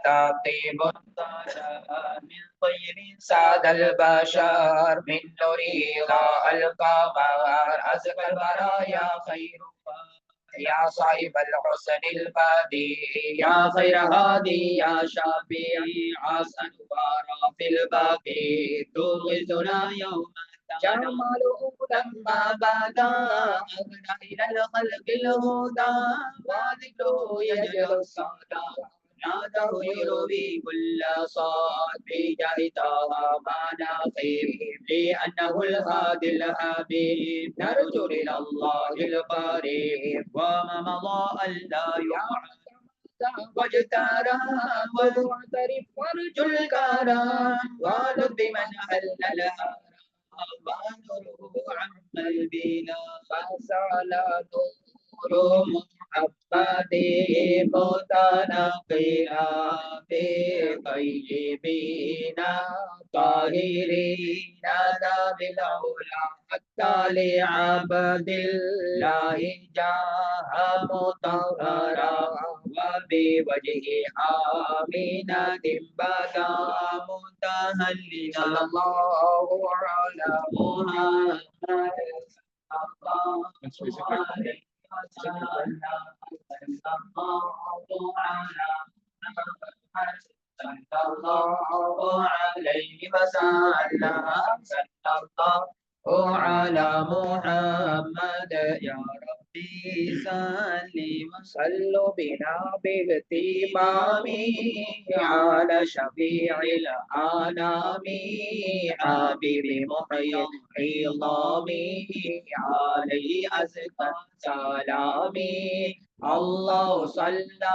طيب من طيب ساد البشر من نوره ضاء القمر أزكى البرايا خير يا صاحب الحسن البديع يا خير هادي يا شفيعي حسن وارى في الباقي توغزنا يوم جماله لما بدا أغنى إلى الخلق الهدى وذكره يجل الصدى ناداه يروي كل صاد بجاه طه ما نقيم لأنه الهادي الحبيب نرجو إلى الله القريب وما مضى ألا يعد واجترى واعترف وارجو الكرم ولد بمن حل لها ونوره عم البلا فصلاة نور محمد متنقلا بطيبين طاهرين ذاب العلا حتى لعبد الله جاء مطهرا وبوجه آمنة بدا متهللا صلى الله على محمد صلى الله عليه وسلم صلى الله على محمد يا ربي صل وسلم بنا باغتمامي على شفيع الأنام حبيب محيي العظام عليه أزكى سلامي الله صلى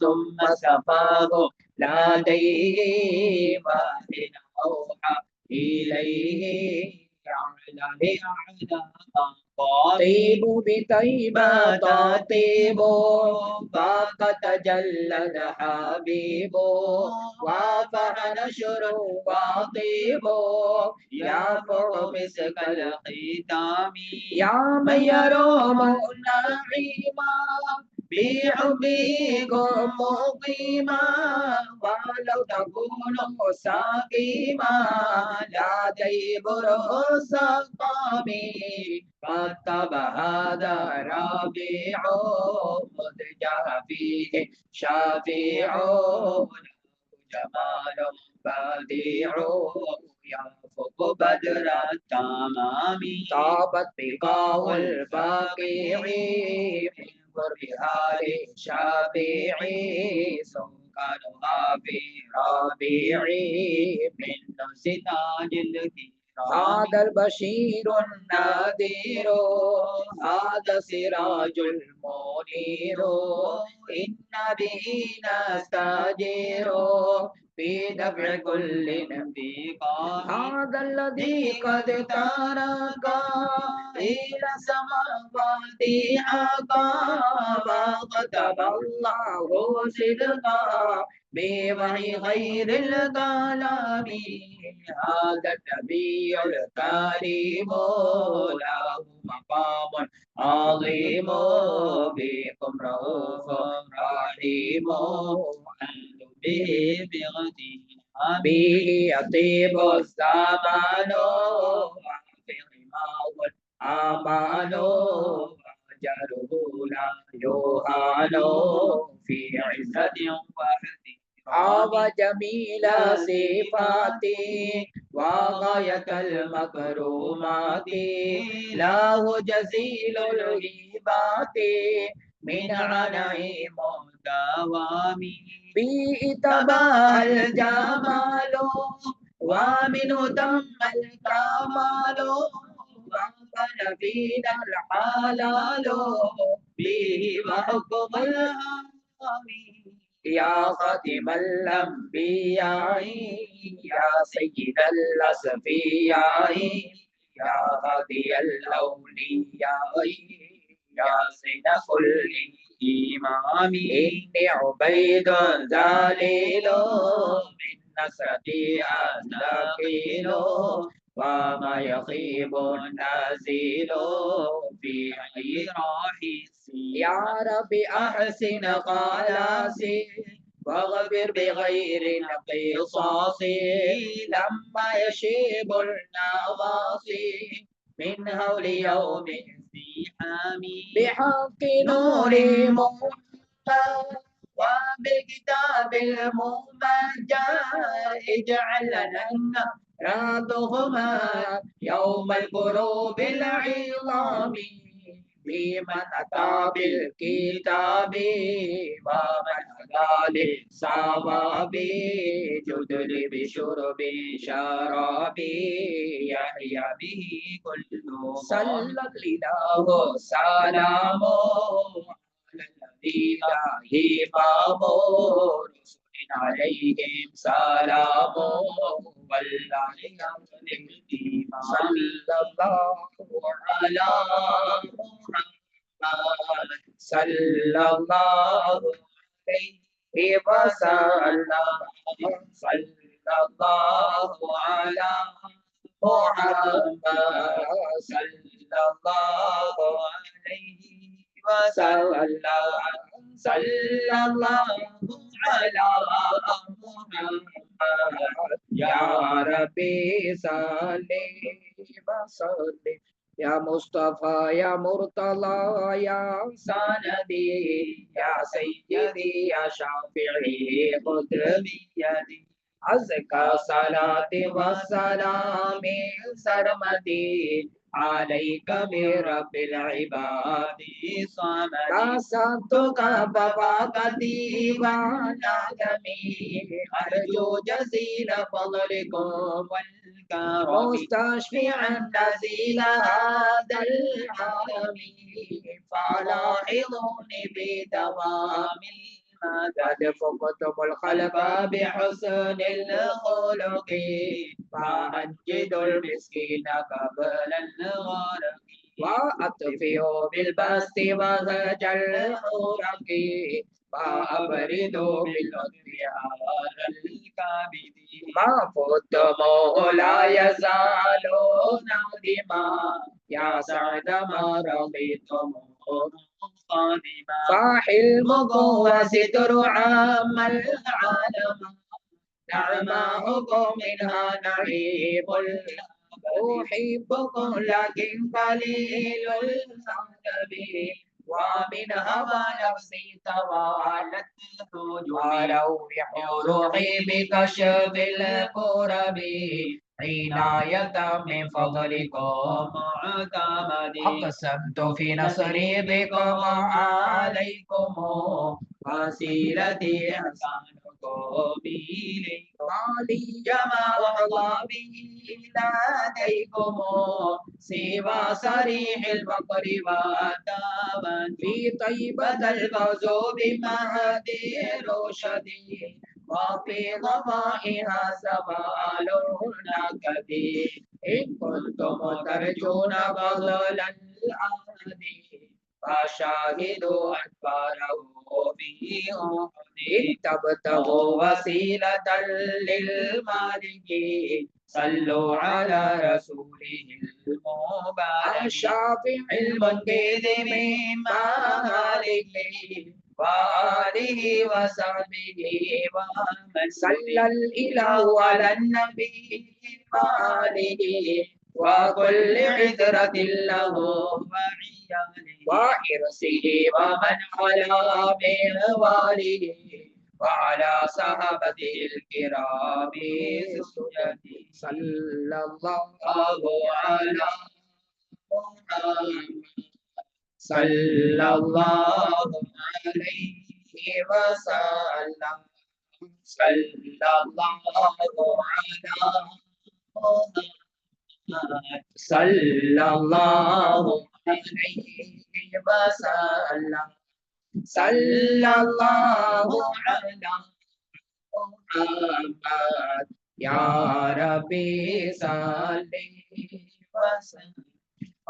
ثم سفاه لديه وإن أوحى إليه يعلم طيب بطيبة طيب فقد تجلد حبيب وافر نشر وطيب يرفع مسك الختام يا من يروم النعيما بحبكم مقيما ولو تكون سقيما لا تيبر السقام كتب هذا ربيع مدجع فيه شفيع جمال بديع يفوق بدر التمام طابت بقاع البقيع من قرب آل شفيعي سكنها في ربيعي من سنان الكرام هذا البشير النذير هذا سراج المنير إن به نستجير في دفع كل انتقام هذا الذي قد ترك إلى السماوات حقا وكتب الله صدقا بوحي خير الكلام هذا النبي الكريم له مقام عظيم بكم رؤوف رحيم أنتم به باغتنام به يطيب الزمان وفي رماه الأمان وأجره لا يهان في عزة وحدي وجميل صفاتي وغاية المكرمات له جزيل الهبات من عناء دوام به تباهى الجمال ومنه تم الكمال وكان فينا الحلال به وحكم الهام يا خاتم الأنبياء يا سيد الأصفياء يا هادي الأولياء يا سيد كل إمام إني عبيد ذليل من نسرتي أستقيل وما يخيب النازل في حي راحسي يا رب أحسن خلاصي واغفر بغير قصاص لما يشيب النواصي من هول يوم الزحام بحق نور محمد وبالكتاب الممجد اجعل لنا رادهما يوم الكروب العظام بمن أتى بالكتاب ومن أتى للصواب جدل بشرب شراب يحيى به كل صلى الله سلام على الذين إمام رسل عليهم سلام والله صلى الله على محمد صلى الله عليه وسلم صلى الله على محمد صلى الله عليه وسلم صلى الله على محمد يا ربي صل وسلم يا مصطفى يا مرتضى يا سندي يا سيدي يا شافعي خذ بيدي أزكى صلاة والسلام سرمدي عليك برب العباد صمد قصدتك بفاقتي ونادمي أرجو جزيل فضلكم والكرم مستشفعا نزيل هذا العالم فلاحظوني بدوام قد فقتم الخلق بحسن الخلق فأنجد المسكين قبل الغرق وأطفئ بالبسط وهج الحرق وأبرد باللطف هذا الكبد ما فدموا لا يزالون دما يا سعد ما رضيتم قادما فحلمكم وستر عام العالم نعماؤكم منها نعيب أحبكم لكن قليل العذب ومن هوى نفسي توالت وروح روحي بكشف الكرب عناية من فضلكم معتمدي أقسمت في نصري بكم عليكم وسيلتي أحسانكم إليكم مالي جمع الله به لديكم سوى صريح الفقر والدامن في طيبة الفوز بمهدي رشدي وفي ضمائها سوال كبير إن كنتم ترجون فضل الأحد فشاهدوا أنفاره في أحد تبتغوا وسيلة للمالك صلوا على رسوله المبارك الشافع المنقذ من مالك وآله وصحبه ومن صلى الإله على النبي وآله وكل عذرة له وحرصه ومن على من واليه وعلى صحابته الكرام سجدي صلى الله على محمد صلى الله عليه وسلم صلى الله على محمد صلى الله عليه وسلم صلى الله على محمد يا ربي صل وسلم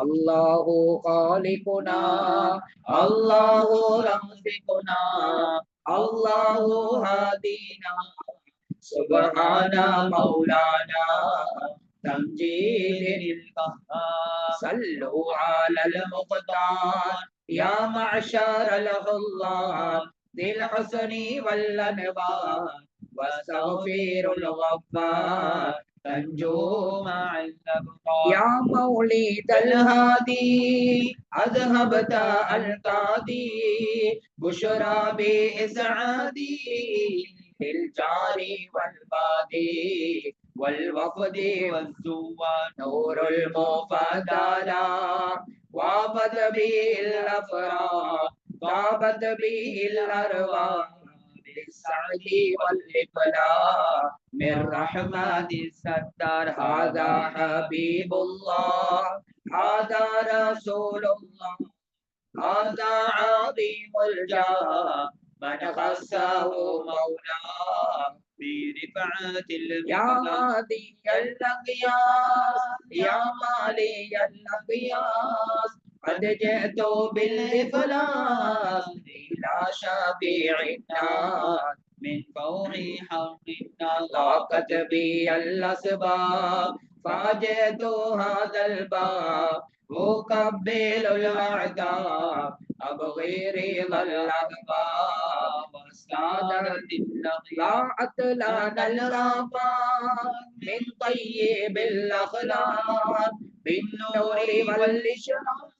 الله خالقنا الله رازقنا الله هادينا سبحان مولانا تمجيد القهار صلوا على المختار يا معشر الحضار ذي الحسن والأنوار واستغفر الغفار تنجو مع الأبرار يا مولد الهادي أذهبت القاضي بشرى بإسعادي للجار والبادي والوفد والزوار نور المفضلة وافد به الأفراح طابت به الأرواح بالسعد والإفلاح من رحمة الستار هذا حبيب الله هذا رسول الله هذا عظيم الجاه من خصه مولاه برفعة يا هادي الأغياث يا مالي الأغياث قد جئت بالإفلاس إلى شفيع الناس من فوق حق النار ضاقت بي الأسباب فجئت هذا الباب أقبل الأعداء أبغي رضا الأحباب واستعدت ضاعت لنا الآفات من طيب الأخلاق بالنور والإشراق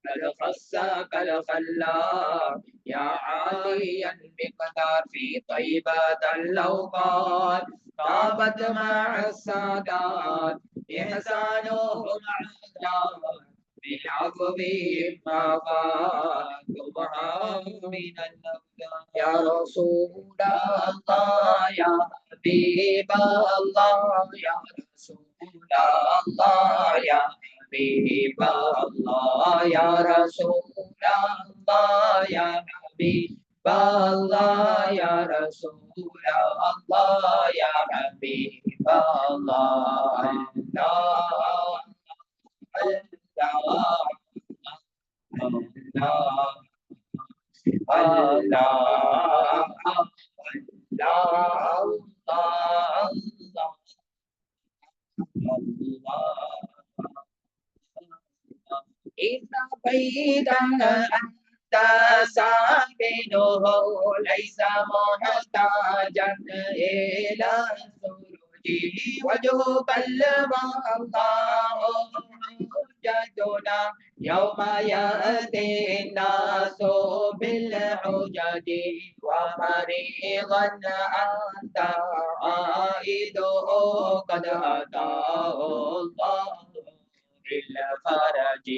قد خصك الخلاق يا عالي المقدار في طيبة الأوقات طابت مع السادات إحسانهم عذاب بعفوهم ما فات سبحان من الأولى يا رسول الله يا حبيب الله يا رسول الله يا حبيب الله يا رسول الله يا حبيب الله يا رسول الله يا حبيب الله الله الله الله الله إن بيدا أنت ساكنه ليس محتاجا إلى السرج وجهك الله حجتنا يوم يأتي الناس بالحجج ومريضا أنت عائده قد أتاه الله بالفرج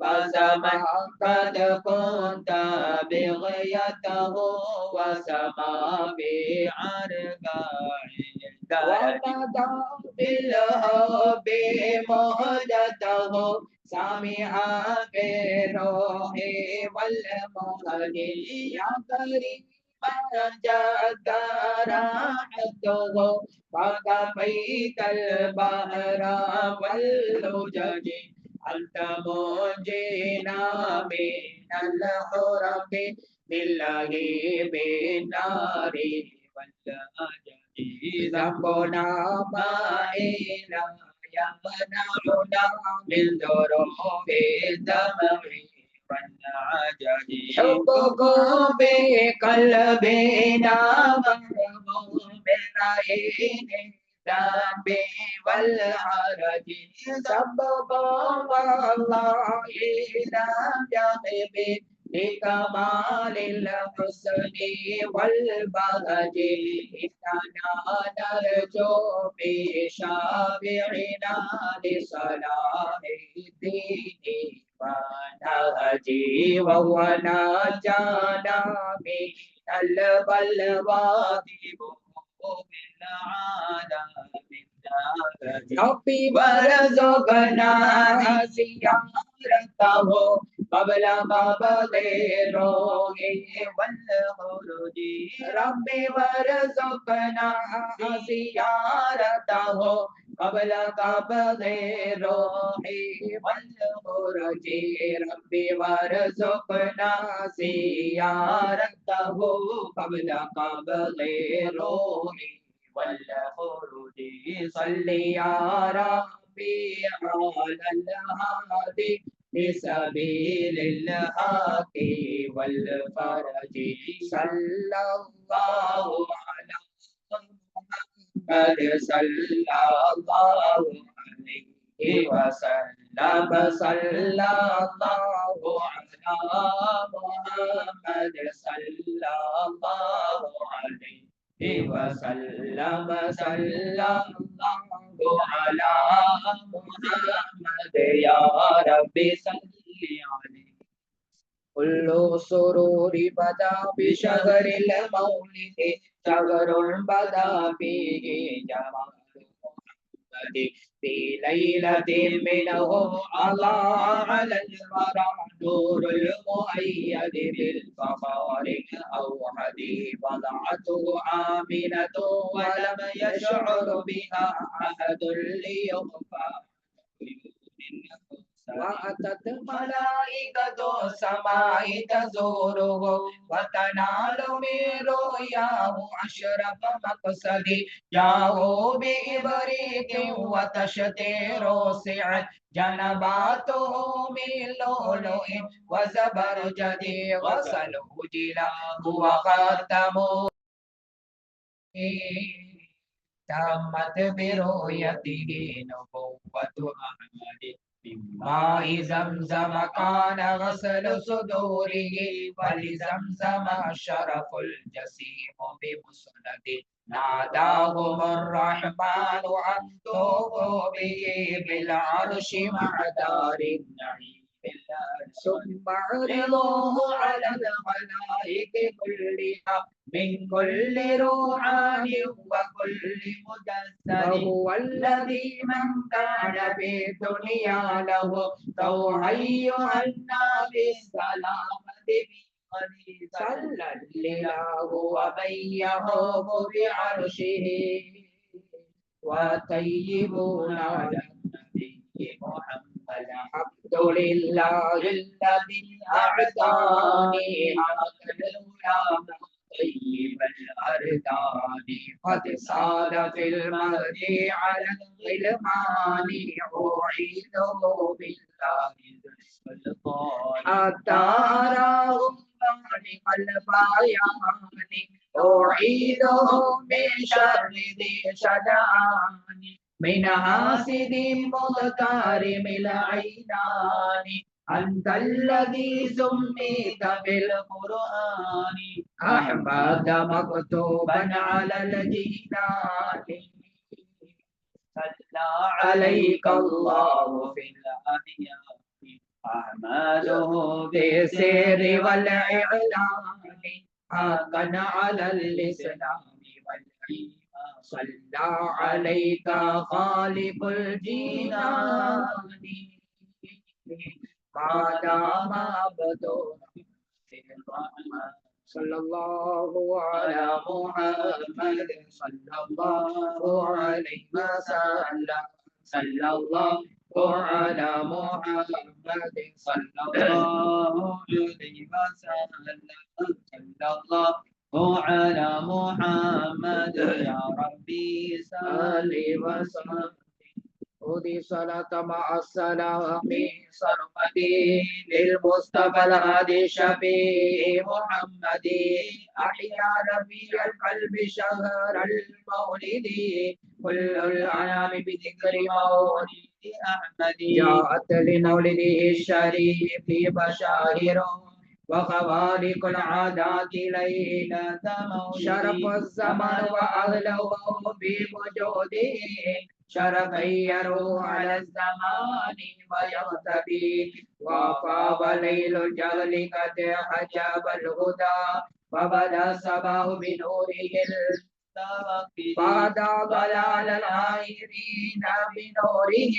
وزمن قد كنت بغيته وسما بعرقاء ونادى بالحب مهجته سمع بالروح والمهج يا كريم جد راحته فكفيت البحر واللجج أنت منجينا من الحرم بالله بالنار والأجل ذنبنا ما إلا يمنعنا من ذنوب الدمع والعجل حبكم بقلبنا مرموم بالعين الذنب والحرج سبب والله لم يقف لكمال الحسن والبهج إننا نرجو بشافعنا لصلاح الدين ونهجي وهو نجانا من البلوى ربي وارزقنا زيارته قبل قبض روحه والخروج ربي وارزقنا زيارته قبل قبض روحي والخروج ربي وارزقنا زيارته قبل قبض روحي والخروج صل يا ربي على الهادي لسبيل الحق والفرج صلى الله على محمد صلى الله عليه وسلم صلى الله على محمد صلى الله عليه وسلم صلى الله على محمد يا ربي صل عليه كل سرور بدا بشهر المولد شهر بدا فيه جمال محمد في ليلة منه أضاء على الورى نور المؤيد بالفخار الأوحد وضعته آمنة ولم يشعر بها أحد ليخفى وأتت ملائكة السماء تزوره وتنال من رؤياه أشرف مقصد جاءوا بإبريق وتشتير سعد جنباته من لؤلؤ وزبرجد غسله جلاه وختمه تمت برؤيته نبوة أحمد ماء زمزم كان غسل صدوره ولزمزم الشرف الجسيم بمسند ناداهم الرحمن أن توبوا به بالعرش مع دار النعيم ثم عرضوه على الخلائق كلها من كل روحان وكل مجسد وهو الذي من كان في الدنيا له توهيئا بالسلامة صلى الله ومن يهوب بعرشه وطيبون على النبي محمد الحمد لله الذي أعطاني الأولى طيب الأردان قد صار في المهدي على الغلمان أعيده بالله السلطان حتى أراه خالق البيان أعيده من شر ذي شدان من حاسد مغترم العينان أنت الذي سميت بالقرآن أحمد مكتوبا على الجنان صلى عليك الله في الأديان أحمده بالسر والإعلان حقا على الإسلام والإيمان صلى عليك خالق الجنان ما دام عبده صلى الله على محمد صلى الله عليه وسلم صلى الله على محمد صلى الله عليه وسلم صلى الله على محمد يا ربي صل وسلم ودي صلاة مع السلام صرمتي للمصطفى الهادي شفيع محمد أحيا ربي القلب شهر المولد كل الأنام بذكر مولد أحمد جاءت لمولده الشريف بشائر وخوارق العادات ليلة مولد شرف الزمن وأهله بوجوده شرفيروا على الزمان ويغتدي وفاض ليل الجهل قد حجب الهدى وبدا الصباح بنوره فهدى ضلال العائرين بنوره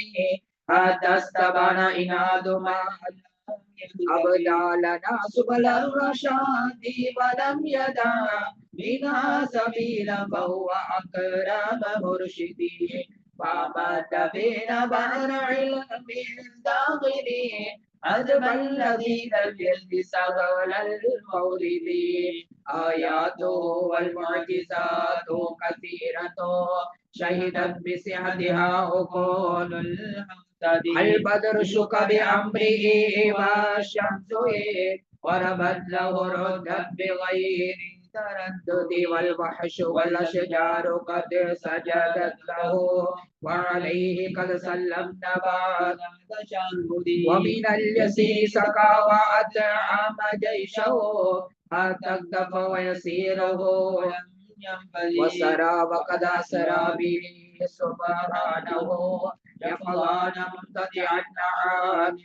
حتى استبان إناد ما أبدى لنا سبل الرشاد ولم يدع منها سبيلا فهو أكرم مرشدي فمد بين بحر علم داخلي عذب الذي لم يلبس غول المولد آياته والمعجزات كثيرة شهدت بصحتها عقول المهتدين البدر شك بأمره والشمس وربت له ردت بغير تردد والوحش والأشجار قد سجدت له وعليه قد سلمنا بعد تشهد ومن اليسير سقى وأطعم جيشه أتقدف ويسيره وسرى وقد أسرى به سبحانه يقظان ممتدعا عن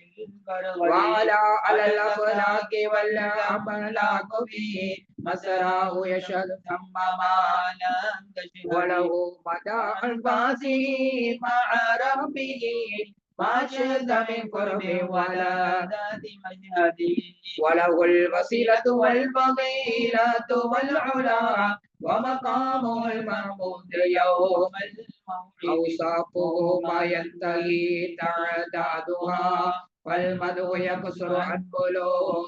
وعلى الأخلاق والأملاك به مسراه يشهد ثم ما لم تشهد وله مدى أنفاسه مع ربه ما شهد من قرب ولا ذات مشهد وله الوسيلة والفضيلة والعلا ومقامه المحمود يوم الموعد أوصافه ما ينتهي تعدادها والمدح يقصر عن بلوغ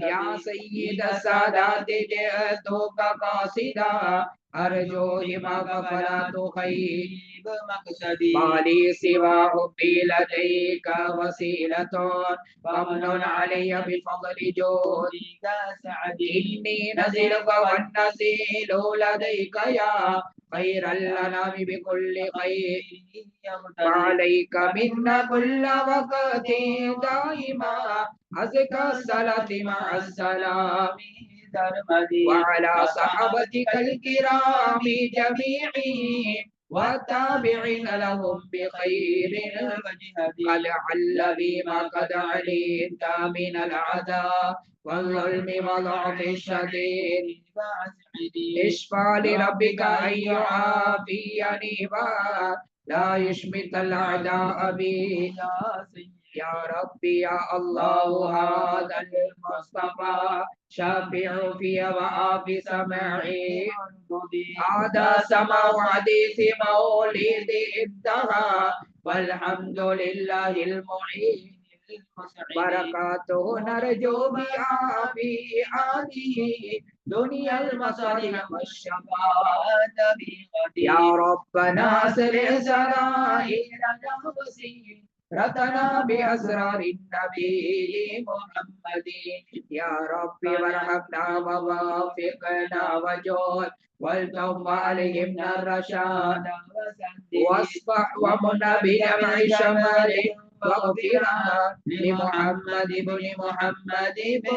يا سيد السادات جئتك قاصدا أرجو همك فلا تخيب مقصدي ما لي سوى حبي لديك وسيلة فمن علي بفضل جودك سعدي إني نزلك والنزيل لديك يا خير الأنام بكل خير وعليك منا كل وقت دائما أزكى الصلاة مع السلام وعلى صحابتك الكرام جميعهم والتابعين لهم بخير قد عل بما قد علمت من العذاب والظلم وضعف الشديد اشفع لربك أن يعافيني لا يشمت الأعداء بي يا ربي يا الله هذا المصطفى شافع في وعافي سمعي هذا سمع حديث مولد انتهى والحمد لله المعين بركاته نرجو بها في آله دنيا المصالح والشفاعة يا ربنا سر سرائرنا وسير رتنا بأسرار النبي محمد يا ربي وارحمنا ووافقنا وجود والتوب عليهمنا الرشاد واصفح ومن بجمع شمال واغفرا لمحمد بن محمد بن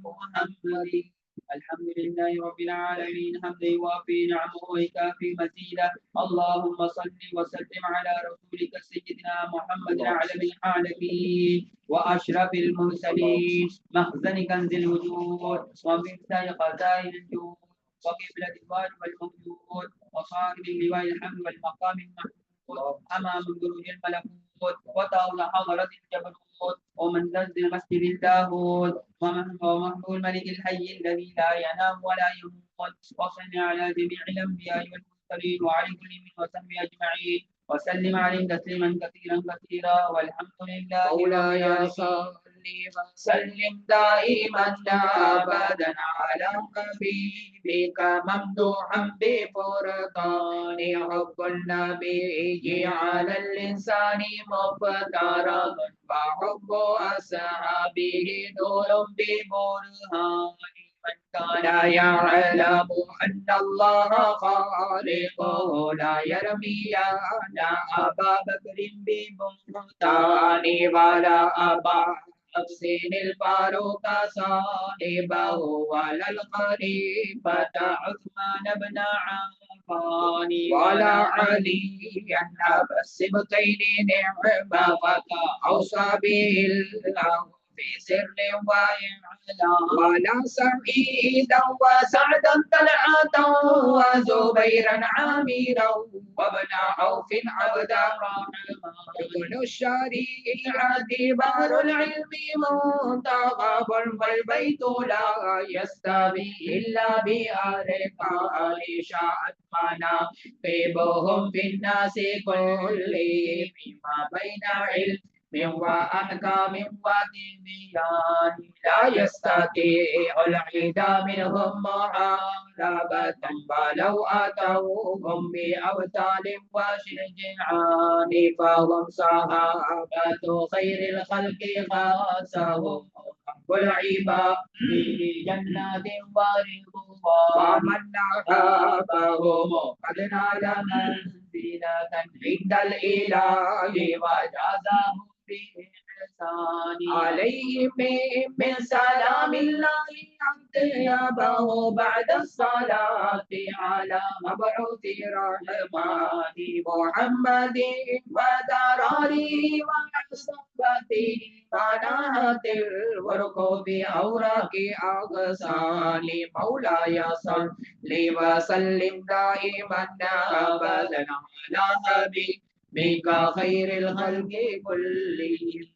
محمد الحمد لله رب العالمين حمدا يوافي نعمه ويكافي مزيدا اللهم صل وسلم على رسولك سيدنا محمد اعلم العالمين واشرف المرسلين مخزن كنز الوجود ومفتاح خزائن الجود وقبلة الوالد والموجود وصاحب اللواء الحمد والمقام المحمود امام جنود الملكوت وطاول حضرة الجبروت ومن زلزل المسجد اللاهوت ومحمود الملك الحي الذي لا ينام ولا يموت وصل على جميع الانبياء والمرسلين وعلى كل من وصحبه اجمعين وسلم عليهم تسليما كثيرا كثيرا والحمد لله مولاي صل وسلم دائما ابدا على حبيبك ممدوحا بفرقان حب النبي على الانسان مفترض وحب اصحابه نور ببرهان من كان يعلم أن الله خالقه لا يرمي أنا أبا بكر ببهتان ولا أبا حفص الفاروق صاحبه ولا الخليفة عثمان بن عفان ولا علي أبا السبتين نعم فتى أوصى به الله في سر وإعلان ولا سعيدا وسعدا طلعا طلحة وزبيرا عامرا وابن عوف عبدا ابن الشريعة بحر العلم منتخب والبيت لا يستوي إلا بأركان شاءت مناقبهم في الناس كلهم فيما بين علم وأحكام وتبيان لا يستطيع العدا منهم محاربة ولو أتوهم بأبطال وشجعان فهم صحابة خير الخلق خاصهم والعباد في جنات ورضوان ومن أحبهم قد نال منزلة عند الإله وجازاه بإحسان عليهم من سلام الله أطيبه بعد الصلاة على مبعوث رحمة محمد ودراره وصحبته مناهة الورقوب أوراق أغصان مولاي صل وسلم دائما أبدا على حبيبك خير الخلق كلهم.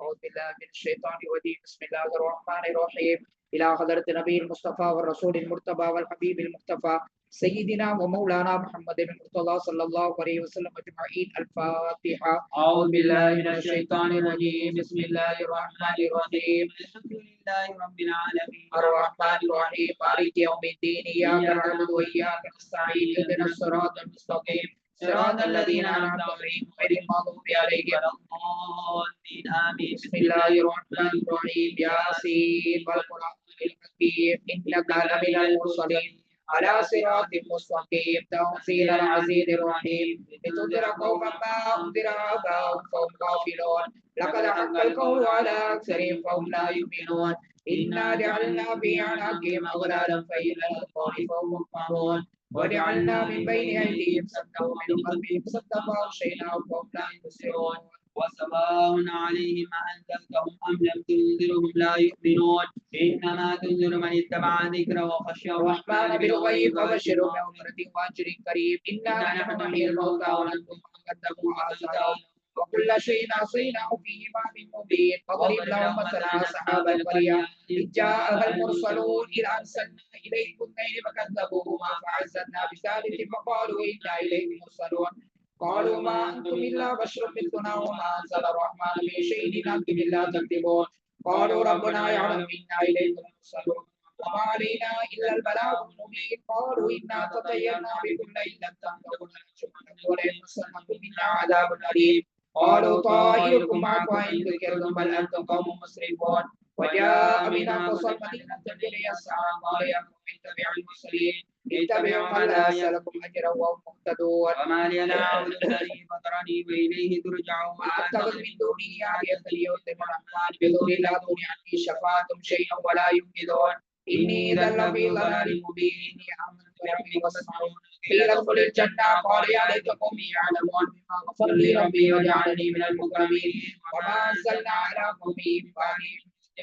أعوذ بالله من الشيطان الرجيم بسم الله الرحمن الرحيم إلى حضرة النبي المصطفى والرسول المرتبى والحبيب المختفى سيدنا ومولانا محمد المرتضى صلى الله عليه وسلم أجمعين. الفاتحة. أعوذ بالله من الشيطان الرجيم بسم الله الرحمن الرحيم الحمد لله رب العالمين الرحمن الرحيم مالك يوم الدين إياك نعبد وإياك نستعين اهدنا الصراط المستقيم صراط الذين أنعمت عليهم غير المغضوب عليهم ولا الضالين آمين. بسم الله الرحمن الرحيم ياسين والقرآن الحكيم إنك لمن المرسلين على صراط مستقيم تنزيل العزيز الرحيم لتنذر قوما ما أنذر آباؤهم فهم غافلون لقد حق القول على أكثرهم فهم لا يؤمنون إنا جعلنا في أعناقهم أغلالا فإلى الأذقان فهم مقمحون وجعلنا من بين أيديهم سدا ومن خلفهم سدا فأغشيناهم فهم لا يبصرون وسواء عليهم أأنذرتهم أم لم تنذرهم لا يؤمنون إنما تنذر من اتبع الذكر وخشي الرحمن بالغيب فبشره بمغفرة وأجر كريم إنا نحن نحيي الموتى ونكتب ما قدموا وآثارهم وكل شيء أحصيناه في إمام مبين فاضرب لهم مثلا أصحاب القرية إذ جاءها المرسلون إذ أرسلنا إليكم اثنين فكذبوهما فعززنا بثالث فقالوا إنا إليكم مرسلون قالوا ما أنتم إلا بشر مثلنا وما أنزل الرحمن من شيء إن أنتم إلا تكذبون قالوا ربنا يعلم إنا إليكم مرسلون وما علينا إلا البلاغ المبين قالوا إنا تطيرنا بكم لئن لم تنتهوا لنرجمنكم وليمسنكم منا عذاب أليم قالوا طائركم معكم إن ذكرتم بل أنتم قوم مسرفون وجاء من أقصى المدينة تجري يسعى قال يا قوم اتبعوا المرسلين اتبعوا من لا يسألكم أجرا وهم مهتدون وما لي لا أعبد الذي فطرني وإليه ترجعون وأتخذ من دونه آلهة ليؤتم الرحمن بضر لا تغني عني شفاعتهم شيئا ولا ينقذون إني إذا لفي ضلال مبين إني آمنت بربي واسمعون قيل ادخل الجنة قال يا ليت قومي يعلمون بما غفر لي ربي وجعلني من المكرمين وما أنزلنا على قومه من بعده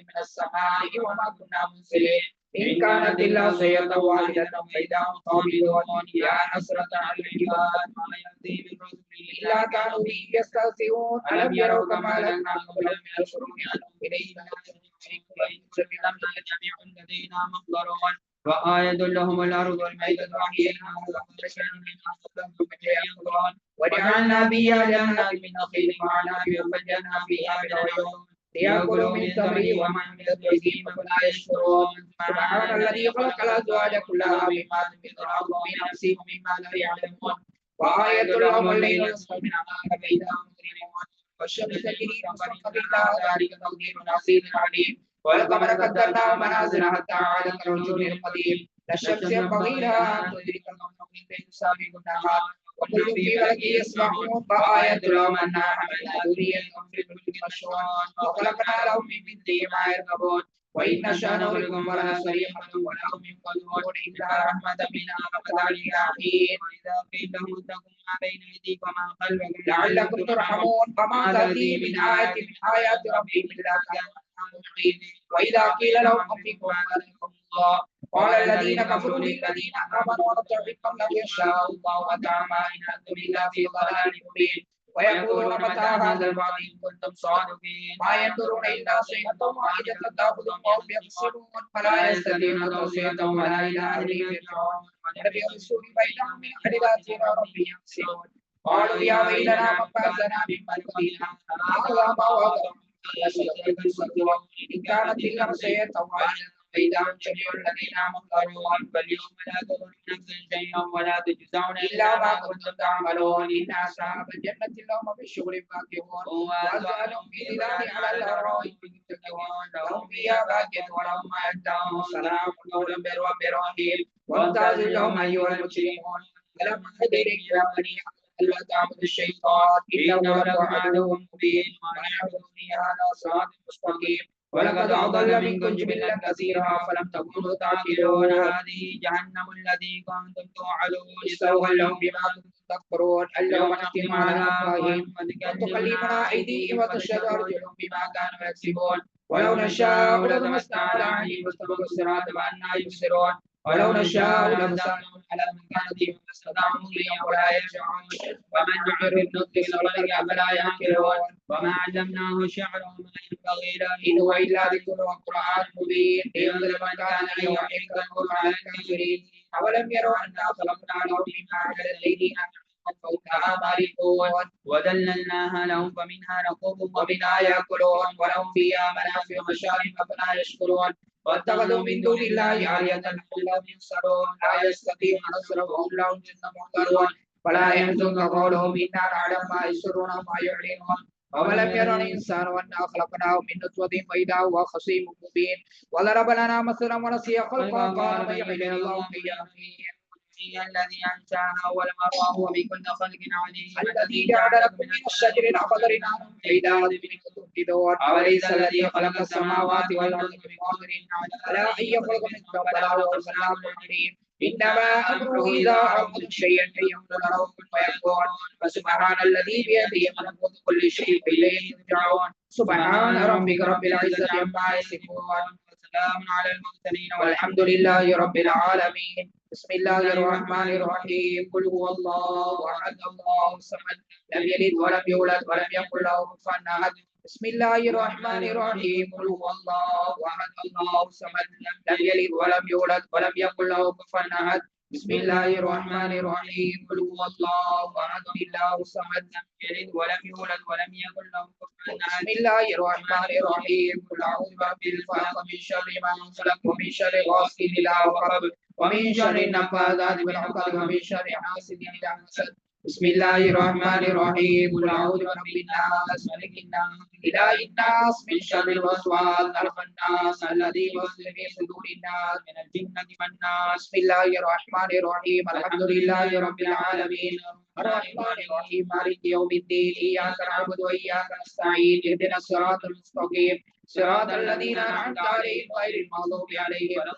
من السماء وما كنا منزلين إن كانت إلا صيحة واحدة فإذا هم قابلون يا حسرة على العباد ما يأتي من رسول إلا كانوا به يستهزئون ألم يروا كما أهلكنا قبلهم من القرون أنهم إليهم لا يرجعون وإن كل لما يجمعون لدينا محضرون وآية لهم الأرض والميتة وأحييناها وأخرجنا منها قبلهم فيأكلون وجعلنا فيها جنات من نخيل وأعناب وفجرنا فيها من عيون ليأكلوا من ثمره وما عملت أيديهم فلا يشكرون سبحان الذي خلق الأزواج كلها مما تنبت الأرض من نفسه ومما لا يعلمون وآية لهم الليل يسخر من النهار فإذا هم مظلمون والشمس تجري مستقرا ذلك تقدير العزيز العليم والقمر قدرناه منازل حتى عاد كالعرجون القديم لا الشمس ينبغي لها أن تدرك القمر من بين سابق النهار وكل في فلك يسبحون وآية لهم أنا حملنا ذريتهم في الفلك المشحون وخلقنا لهم من مثله ما يركبون وإن نشأ نغرقهم فلا صريخ لهم ولا هم ينقذون إلا رحمة منا ومتاع إلى حين. وإذا قيل لهم اتقوا ما بين أيديكم وما خلفكم لعلكم ترحمون فما تأتي من آية من آيات ربهم إلا كانوا عنها معرضين. وإذا قيل لهم أنفقوا ما رزقكم الله قال الذين كفروا للذين آمنوا نطعم لو يشاء الله وتعالى إن أنتم إلا في ضلال مبين. ويقولون متى هذا الوعد إن كنتم صادقين ما ينظرون إلا صيحة واحدة تأخذهم وهم يخسرون فلا يستطيعون توصية ولا إلى أهلهم يرجعون ونبي الرسول بينهم من أهل إلى ربهم يحسنون قالوا يا ويلنا من بعثنا من مرقدنا هذا ما وعد إن كانت إلا صيحة واحدة فإذا هم جميع الذين آمنوا فاليوم لا تظلم نفس شيئا ولا تجزون إلا ما كنتم تعملون إن أصحاب الجنة لهم بالشغل فاكهون وأزواج في ظلال على الأرائك متكئون لهم فيها فاكهة ولهم ما يدعون سلام قولا من رب رحيم وامتاز اليوم أيها المجرمون ألم أعهد إليكم يا بني ألا تعبدوا الشيطان إنه لكم عدو مبين وأن اعبدوني هذا صراط مستقيم ولقد أضل منكم جبلا كثيرا فلم تكونوا تعقلون هذه جهنم التي كنتم توعدون سوى لهم بما كنتم تكفرون اليوم نختم على أفواههم وتكلمنا أيديهم وتشهد أرجلهم بما كانوا يكسبون ولو نشاء لطمسنا على أعينهم فاستبقوا الصراط فأنى يبصرون ولو نشاء لمسخناهم على مكانتهم فاستطاعوا مضيا ولا يرجعون ومن يعرض نطق الأرض فلا يعقلون وما علمناه شعرا وما ينبغي له إن هو إلا ذكر وقرآن مبين لينذر من كان يحب الكفر على الكافرين أولم يروا أنا خلقنا لهم مما عملت أيدينا فوقها مالكون وذللناها لهم فمنها ركوبهم ومنها يأكلون ولهم فيها منافع ومشارب فلا يشكرون واتخذوا من دون الله آلهة لعلهم ينصرون لا يستطيعون نصرهم لهم جند محضرون فلا يحزنك قولهم إنا نعلم ما يسرون وما يعلنون أولم يرى الإنسان أنا خلقناه من نطفة فإذا هو خصيم مبين وضرب لنا مثلا ونسي خلقه قال من يحيي الله الذي أنشأها أول مرة وهو بكل خلق عليم الذي جعل لكم من الشجر الأخضر نارا فإذا منه توقدون أوليس الذي خلق السماوات والأرض بقادر على أن يخلق مثلهم بلى وهو الخلاق العليم إنما أمره إذا أراد شيئا أن يقول له كن فيكون فسبحان الذي بيده ملكوت كل شيء وإليه ترجعون سبحان ربك رب العزة عما يصفون وسلام على المرسلين والحمد لله رب العالمين بسم الله الرحمن الرحيم قل هو الله أحد الله الصمد لم يلد ولم يولد ولم يكن له كفوا أحد بسم الله الرحمن الرحيم قل هو الله أحد الله الصمد لم يلد ولم يولد ولم يكن له كفوا أحد بسم الله الرحمن الرحيم قل هو الله أحد الله الصمد لم يلد ولم يولد ولم يكن له كفوا أحد بسم الله الرحمن الرحيم قل أعوذ برب الفلق من شر ما خلق ومن شر غاسق إذا وقب ومن شر النفاثات في العقد ومن شر حاسد إذا حسد بسم الله الرحمن الرحيم قل أعوذ برب الناس ملك الناس إله الناس من شر الوسواس الخناس الذي يوسوس في صدور الناس من الجنة والناس بسم الله الرحمن الرحيم الحمد لله رب العالمين الرحمن الرحيم مالك يوم الدين إياك نعبد وإياك نستعين اهدنا الصراط المستقيم صراط الذين أنعمت عليهم غير المغضوب عليهم ولا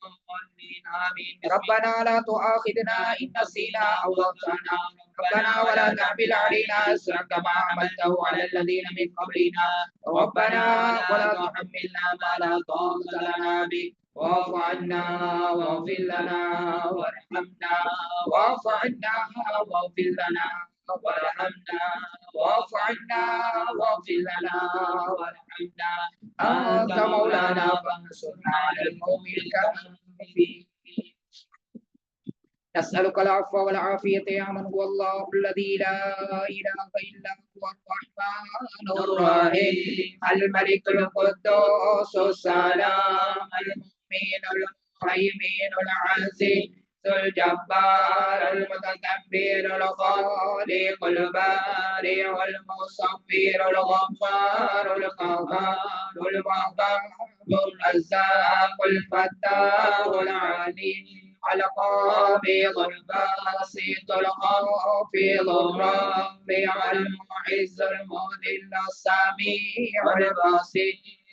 الضالين آمين ربنا لا تؤاخذنا إن نسينا أو أخطأنا ربنا ولا تحمل علينا إصرا كما حملته على الذين من قبلنا ربنا ولا تحملنا ما لا طاقة لنا به واعف عنا واغفر لنا وارحمنا واعف عنا واغفر لنا وارحمنا واعف عنا واغفر لنا وارحمنا أنت مولانا فانصرنا على القوم الكافرين نسألك العفو والعافية يا من هو الله الذي لا إله إلا هو الرحمن الرحيم الملك القدوس السلام المؤمن المهيمن العزيز ذو الجبار المتكبر الخالق البارئ المصور الغفار القهار الوهاب الرزاق الفتاح العليم القابض الباسط الخافض الرافع المعز المذل السميع البصير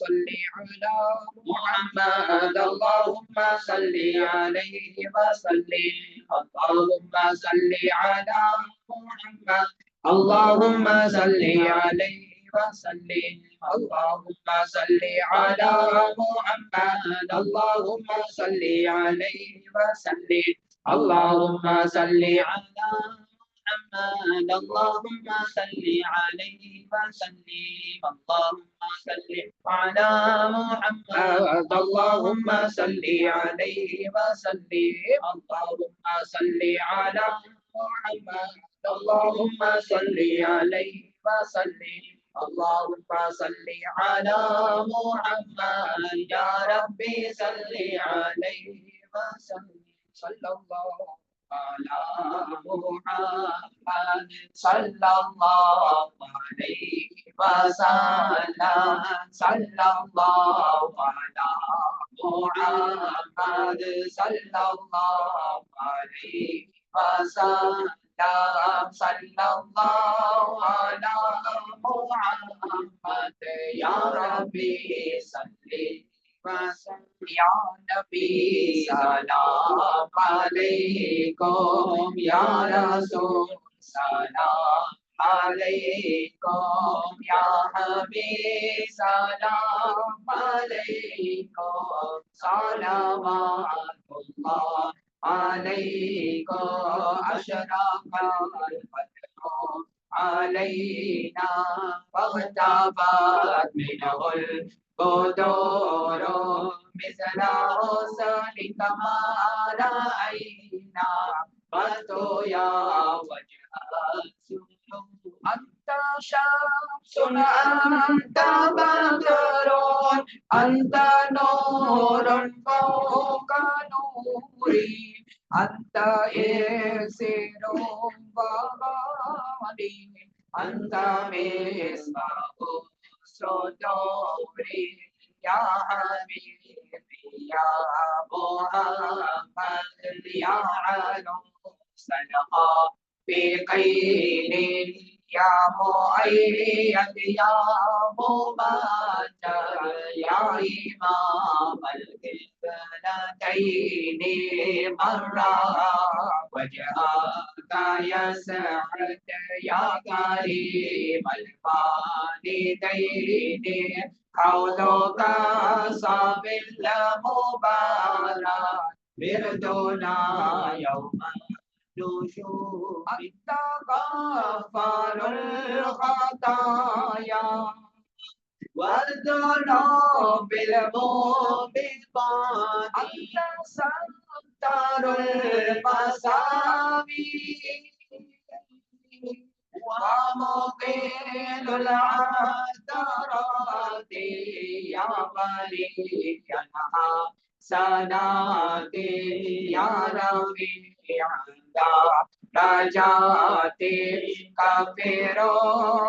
صل على محمد اللهم صل عليه وسلم اللهم صل على محمد اللهم صل عليه وسلم اللهم صل على محمد اللهم صل عليه وسلم اللهم صل على محمد اللهم صل عليه وسلم اللهم صل على محمد اللهم صل عليه وسلم اللهم صل على محمد اللهم صل عليه وسلم اللهم صل على محمد يا ربي صل عليه وسلم صلى الله على محمد صلى الله عليه وسلم صلى الله على محمد صلى الله عليه وسلم صلى الله على محمد يا ربي صل وسلم يا نبي سلام عليكم يا رسول سلام عليكم يا حبيب سلام عليكم صلوات الله عليكم أشرق البدر علينا فاغتابت منه البدور مثل حسنك ما رأينا قط يا وجه أنت شمس أنت بدر أنت نور فوق نوري أنت إكسير وغالي أنت مصباح صدوري يا حبيبي يا محمد يا علو صدقا في قيل يا مؤيد يا مبتر يا إمام القبلتين مرة وجهك يا سعد يا كريم الوالدين قولك صاب المبارك بردنا يوم النشور أنت غفار الخطايا والذنوب الموبقات أنت ستر المساوي ومقيل العثرات يا ولي سناتي يا رفيع درجاتي كفر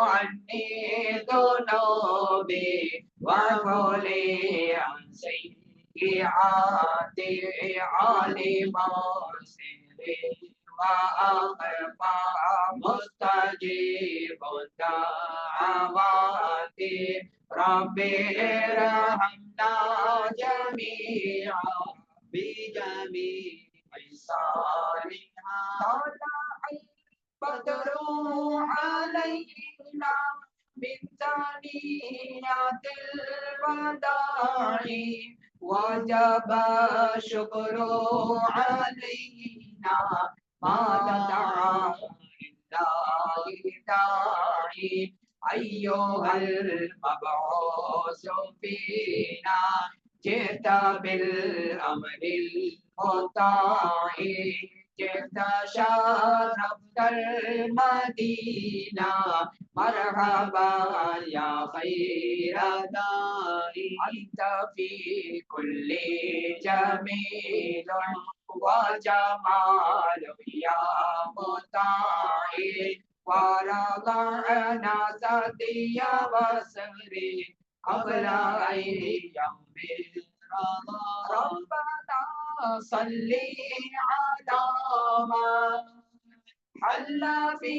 عني ذنوبي وقولي عن سيئاتي عالم سري وأخفى مستجيب الدعوات ربي ارحمنا جميعا بجميع صالحات طلع البدر علينا من ثنيات الوداع وجب الشكر علينا ما دعا لله داعي أيها المبعوث فينا جئت بالأمر المطاع جئت شرفت المدينة مرحبا يا خير داعي أنت في كل جميل وجمال يا مطاع ورضعنا سدي وسري قبل أيام الرضا ربنا صل على من حل في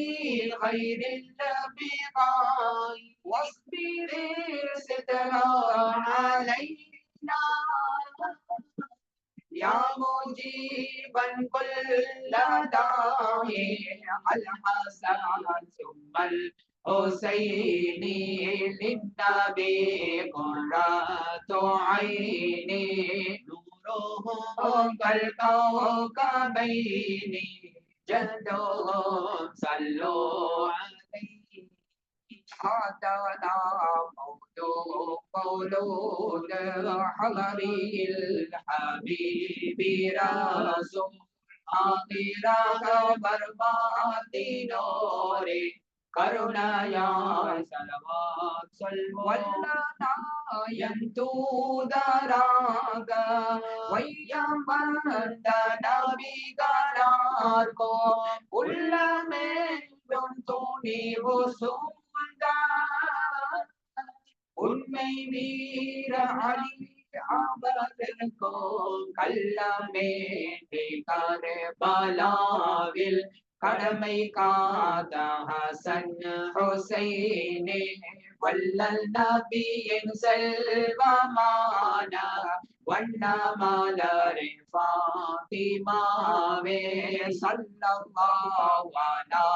خير البقاع واصبر سترا علينا يا مجيبا كل داعي الحسن ثم الحسين للنبي قرة عيني نورهم كالكوكبين جدهم صلوا عليه حدنا مولود حضري الحبيب رسول آخر خبر نوري كرنا يا صلوات ولا ينتو دراغا ويمند نبيغاركو உள்ளமென்றும் துணிவு உண்மை வீர அலி அவர்களுக்கோ கள்ளமேண்டி கர்பலாவில் கடமை காத ஹசன் ஹுசைனே வல்லல் நபியின் செல்வமான வண்ணமலரே ஃபாத்திமாவே ஸல்லல்லாஹு அலா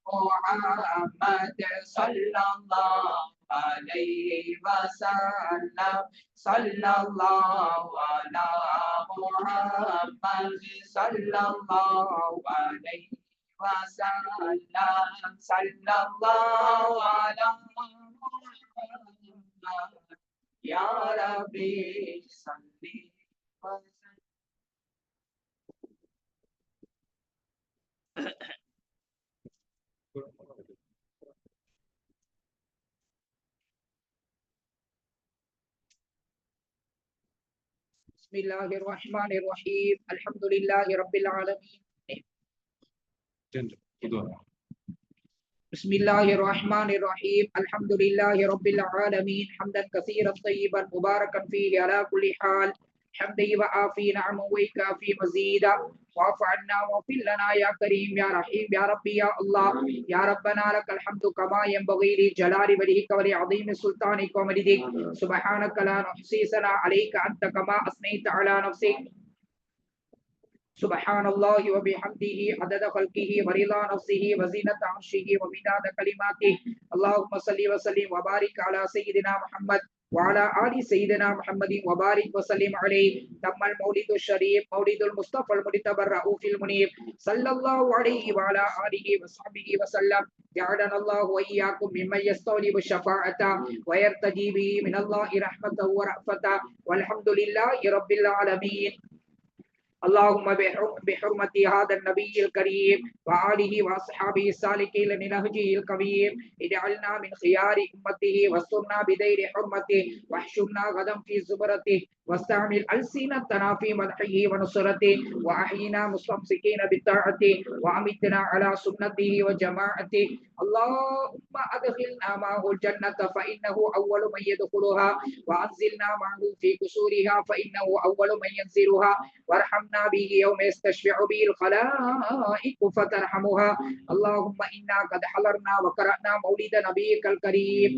முஹம்மத் ஸல்லல்லாஹு عليه وسلم صلى الله على محمد صلى الله عليه وسلم صلى الله على محمد يا ربي صل وسلم. بسم الله الرحمن الرحيم الحمد لله رب العالمين بسم الله الرحمن الرحيم الحمد لله رب العالمين حمدا كثيرا طيبا مباركا فيه على كل حال حمدي وعافي نعم ويكافي مزيدا واعف عنا واغفر لنا يا كريم يا رحيم يا ربي يا الله يا ربنا لك الحمد كما ينبغي لجلال وجهك ولعظيم سلطانك ومجدك سبحانك لا نحصي ثناء عليك انت كما اثنيت على نفسك سبحان الله وبحمده عدد خلقه ورضا نفسه وزينة عرشه ومداد كلماته اللهم صل وسلم وبارك على سيدنا محمد وعلى آل سيدنا محمد وبارك وسلم عليه تم المولد الشريف مولد المصطفى المجتبى الرؤوف المنيب صلى الله عليه وعلى آله وصحبه وسلم جعلنا الله وإياكم ممن يستوجب الشفاعة ويرتجي به من الله رحمته ورأفته والحمد لله رب العالمين اللهم بحرمة هذا النبي الكريم وآله وأصحابه السالكين لنهجه القويم اجعلنا من خيار أمته واسترنا بدير حرمته واحشرنا غدا في زمرته واستعمل ألسنتنا في مدحه ونصرته وأحينا مستمسكين بطاعته وأمتنا على سنته وجماعته اللهم أدخلنا معه الجنة فإنه أول من يدخلها وأنزلنا معه في قصورها فإنه أول من ينزلها وارحمنا به يوم يستشفع به الخلائق فترحمها اللهم إنا قد حضرنا وقرأنا مولد نبيك الكريم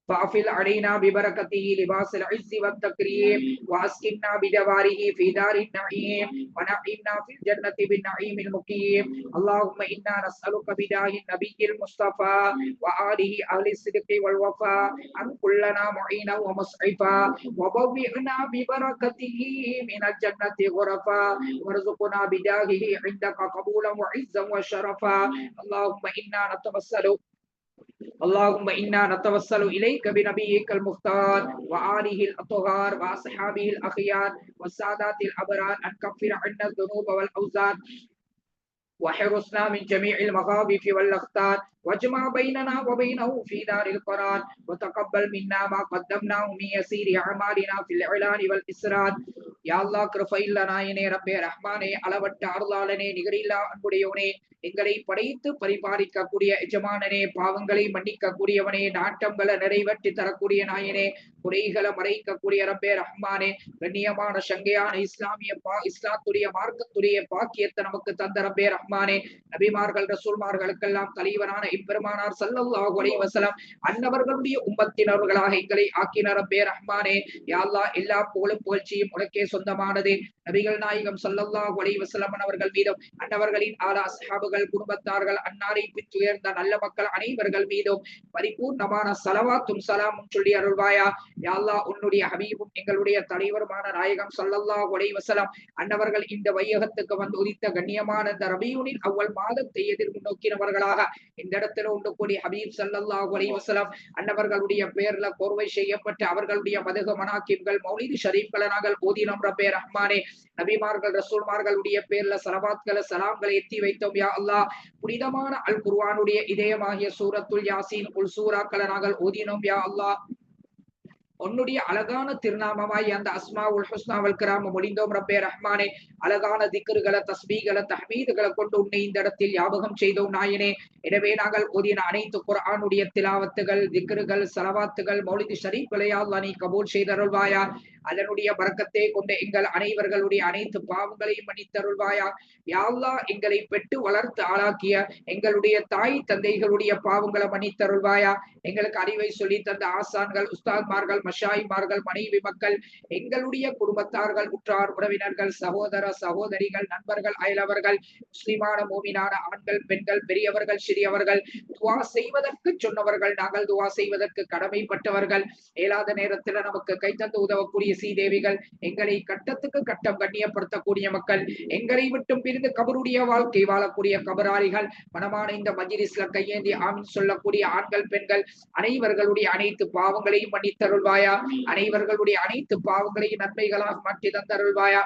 فافل علينا ببركته لباس العز والتكريم واسكننا بدواره في دار النعيم ونعمنا في الجنة بالنعيم المقيم. اللهم انا نسألك بداه النبي المصطفى وآله اهل الصدق والوفاء ان كلنا معينا ومسعفا وبوئنا ببركته من الجنة غرفا وارزقنا بداهه عندك قبولا وعزا وشرفا. اللهم إنا نتوسل إليك بنبيك المختار وآله الأطهار وأصحابه الأخيار والسادات الأبرار أن كفر عنا الذنوب والأوزار وحرصنا من جميع المخاوف والأخطار واجمع بيننا وبينه في دار القرار وتقبل منا ما قدمناه من يسير أعمالنا في الإعلان والإسرار. يا الله கிருபையுள்ள நாயனே ரப்பே ரஹ்மானே அளவற்ற அருளாளனே நிகரில்லா அன்புடையவனே எங்களை படைத்து பரிபாலிக்கக்கூடிய எஜமானனே பாவங்களை மன்னிக்கக்கூடியவனே நாட்டங்களை நிறைவேற்றி தரக்கூடிய நாயனே குறைகளை மறைக்கக்கூடிய ரப்பே ரஹ்மானே கண்ணியமான சங்கையான இஸ்லாத்துடைய மார்க்கத்துடைய பாக்கியத்தை நமக்கு தந்த ரப்பே ரஹ்மானே நபிமார்கள் ரசூல்மார்களுக்கெல்லாம் தலைவரான இப்பெருமானார் ஸல்லல்லாஹு அலைஹி வஸல்லம் அன்னவர்களுடைய உம்மத்தினர்களாக எங்களை ஆக்கின ரப்பே ரஹ்மானே. யா அல்லாஹ் எல்லா புகழும் புகழ்ச்சியும் உனக்கே சொந்தமானது. நபிகள் நாயகம் ஸல்லல்லாஹு அலைஹி வஸல்லம் அவர்கள் மீதும் அன்னவர்களின் ஆலா அஸ்ஹாபுகள் குடும்பத்தார்கள் அன்னாரை பின்துயர்ந்த நல்ல மக்கள் அனைவர்கள் மீதும் பரிபூர்ணமான ஸலவாத்தும் ஸலாமும் சொல்லி அருள்வாயா. யா அல்லாஹ் உன்னுடைய ஹபீபும் எங்களுடைய தலைவருமான நாயகம் ஸல்லல்லாஹு அலைஹி வஸல்லம் அன்னவர்கள் இந்த வையகத்துக்கு வந்து உதித்த கண்ணியமான இந்த ரபியூனில் அவ்வல் மாதத்தை எதிர்நோக்கினவர்களாக இந்த இடத்துல உண்டு கூடிய ஹபீப் ஸல்லல்லாஹு அலைஹி வஸல்லம் அன்னவர்களுடைய பேர்ல கோர்வை செய்யப்பட்டு அவர்களுடைய மதுக மனாக்கிப்கள் மௌலிது ஷரீஃப்களை நாங்கள் ஓதினோம் ரப்பே ரஹ்மானே. நபிமார்கள் ரசூல்மார்களுடைய பேர்ல ஸலவாத்களை சலாம்களை எத்தி வைத்தோம் யா அல்லாஹ். புனிதமான அல் குர்ஆனுடைய இதயமாகிய சூரத்துல் யாசீன் உல் சூராக்களை நாங்கள் ஓதினோம் யா அல்லாஹ். உன்னுடைய அழகான திருநாமமாய் அந்த அஸ்மா உல் ஹுஸ்னாவல் கிராம முடிந்தோம் ரப்பே ரஹ்மானே. அழகான திக்ருகளை தஸ்பீகளை தஹ்மீதுகளை கொண்டு உன்னை இந்த இடத்தில் ஞாபகம் செய்தோம் நாயனே. எனவே நாங்கள் ஓதின அனைத்து குர்ஆனுடைய திலாவத்துகள் திக்ருகள் ஸலவாத்துகள் மௌலிது ஷரீஃப்களை அல்லாஹ் நீ கபூல் செய்தருள்வாயா. அதனுடைய பரக்கத்தை கொண்டு எங்கள் அனைவர்களுடைய அனைத்து பாவங்களையும் மன்னித்தருள்வாயா. யா அல்லாஹ் எங்களை பெற்று வளர்த்து ஆளாக்கிய எங்களுடைய தாய் தந்தைகளுடைய பாவங்களை மன்னித்தருள்வாயா. எங்களுக்கு அறிவை சொல்லி தந்த ஆசான்கள் உஸ்தாத்மார்கள் மஷாயிமார்கள் மனைவி மக்கள் எங்களுடைய குடும்பத்தார்கள் உற்றார் உறவினர்கள் சகோதர சகோதரிகள் நண்பர்கள் அயலவர்கள் முஸ்லிமான மோமினான ஆண்கள் பெண்கள் பெரியவர்கள் சிறியவர்கள் துவா செய்வதற்கு சொன்னவர்கள் நாங்கள் துவா செய்வதற்கு கடமைப்பட்டவர்கள் இயலாத நேரத்தில் நமக்கு கைத்தந்து உதவக்கூடிய சீதேவிகள் எங்களை கட்டத்துக்கு கட்டம் கண்ணியப்படுத்தக்கூடிய மக்கள் எங்களை விட்டும் பிரிந்து கபருடைய வாழ்க்கை வாழக்கூடிய கபராளிகள் மனமான இந்த மஜ்லிஸ்ல கையேந்தி ஆமீன் சொல்லக்கூடிய ஆண்கள் பெண்கள் அனைவர்களுடைய அனைத்து பாவங்களையும் மன்னித்தருள்வாயா. அனைவர்களுடைய அனைத்து பாவங்களையும் நன்மைகளாக மாற்றி தந்தருள்வாயா.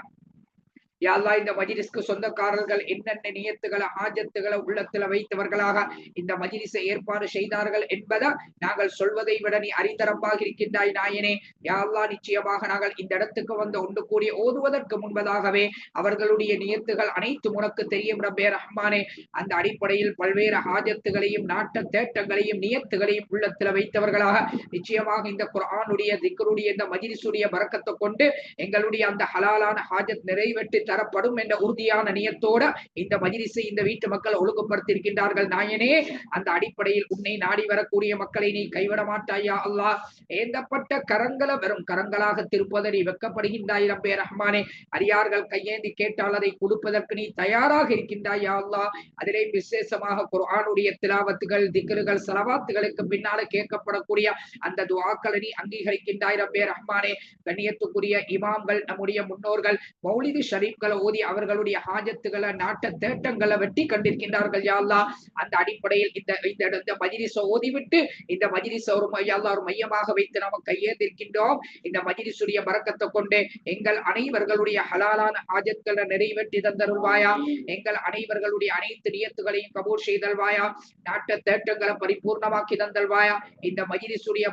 யா அல்லாஹ் இந்த மஜ்லிஸ்க்கு சொந்தக்காரர்கள் என்னென்ன நியத்துகளை ஆஜத்துகளை உள்ளத்துல வைத்தவர்களாக இந்த மஜ்லிஸை ஏற்பாடு செய்தார்கள் என்பதை நாங்கள் சொல்வதை விட நீ அறிந்தரப்பாக இருக்கின்றாய் நாயனே. யா அல்லாஹ் நிச்சயமாக நாங்கள் இந்த இடத்துக்கு வந்து ஒன்று கூடி ஓதுவதற்கு முன்பதாகவே அவர்களுடைய நியத்துகள் அனைத்தும் உனக்கு தெரியும் ரப்பே ரஹ்மானே. அந்த அடிப்படையில் பல்வேறு ஆஜத்துகளையும் நாட்ட தேட்டங்களையும் நியத்துகளையும் உள்ளத்துல வைத்தவர்களாக நிச்சயமாக இந்த குர்ஆனுடைய திக்ருடைய இந்த மஜ்லிஸுடைய பரக்கத்தை கொண்டு எங்களுடைய அந்த ஹலாலான ஹாஜத் நிறைவேற்றி தரப்படும் என்ற உறுதியான நியத்தோட இந்த மஜ்லிஸை இந்த வீட்டு மக்கள் ஒழுங்குபடுத்தியிருக்கின்றார்கள் நாயனே. அந்த அடிப்படையில் உன்னை நாடி வரக்கூடிய மக்களை நீ கைவிட மாட்டாயா அல்லாஹ். ஏந்தப்பட்ட கரங்களை வெறும் கரங்களாக திருப்பதை நீ வெக்கப்படுகின்றாய் ரப்பே ரஹ்மானே. அடியார்கள் கையேந்தி கேட்டால் அதை கொடுப்பதற்கு நீ தயாராக இருக்கின்றாயா அல்லாஹ். அதிலே விசேஷமாக குர்ஆனுடைய திலாவத்துகள் திக்ருகள் ஸலவாத்துகளுக்கு பின்னால கேட்கப்படக்கூடிய அந்த துஆக்களை நீ அங்கீகரிக்கின்றாய் ரப்பே ரஹ்மானே. கண்ணியத்துக்குரிய இமாம்கள் நம்முடைய முன்னோர்கள் மௌலிது ஷரீஃப்களை ஓதி அவர்களுடைய ஹாஜத்துகளை நாட்ட தேட்டங்களை வெட்டி கண்டிருக்கின்றார்கள் யா அல்லாஹ். அந்த அடிப்படையில் இந்த மஜ்லிஸை ஓதிவிட்டு இந்த மஜ்லிஸை ஒரு மையமாக வைத்து நாம் கையேந்திருக்கின்றோம். இந்த மஜ்லிஸுடைய பரக்கத்தை கொண்டு எங்கள் அனைவர்களுடைய ஹலாலான ஹாஜத்களை நிறைவேற்றி தந்தருள்வாயா. எங்கள் அனைவர்களுடைய அனைத்து நியத்துகளையும் கபூல் செய்தல்வாயா. நாட்ட தேட்டங்களை பரிபூர்ணமாக்கி தந்தல்வாயா. இந்த மஜ்லிஸுடைய